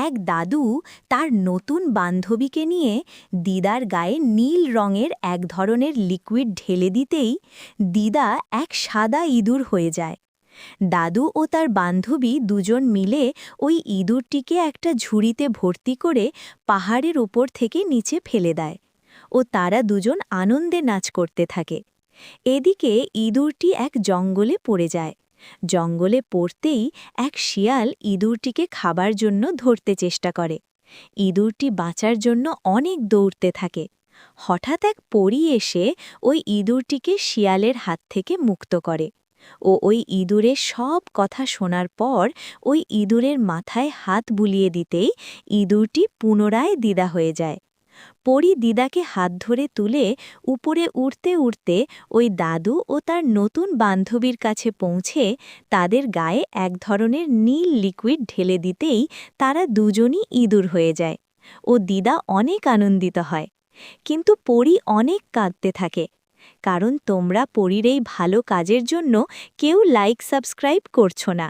এক দাদু তার নতুন বান্ধবীকে নিয়ে দিদার গায়ে নীল রঙের এক ধরনের লিকুইড ঢেলে দিতেই দিদা এক সাদা ইঁদুর হয়ে যায়। দাদু ও তার বান্ধবী দুজন মিলে ওই ইঁদুরটিকে একটা ঝুড়িতে ভর্তি করে পাহাড়ের ওপর থেকে নিচে ফেলে দেয় ও তারা দুজন আনন্দে নাচ করতে থাকে। এদিকে ইঁদুরটি এক জঙ্গলে পড়ে যায়। জঙ্গলে পড়তেই এক শিয়াল ইঁদুরটিকে খাবার জন্য ধরতে চেষ্টা করে। ইঁদুরটি বাঁচার জন্য অনেক দৌড়তে থাকে। হঠাৎ এক পরী এসে ওই ইঁদুরটিকে শিয়ালের হাত থেকে মুক্ত করে ও ওই ইঁদুরের সব কথা শোনার পর ওই ইঁদুরের মাথায় হাত বুলিয়ে দিতেই ইঁদুরটি পুনরায় দিদা হয়ে যায়। পরী দিদাকে হাত ধরে তুলে উপরে উড়তে উড়তে ওই দাদু ও তার নতুন বান্ধবীর কাছে পৌঁছে তাদের গায়ে এক ধরনের নীল লিকুইড ঢেলে দিতেই তারা দুজনই ইঁদুর হয়ে যায় ও দিদা অনেক আনন্দিত হয়। কিন্তু পরী অনেক কাঁদতে থাকে, কারণ তোমরা পরীর এই ভালো কাজের জন্য কেউ লাইক সাবস্ক্রাইব করছো না।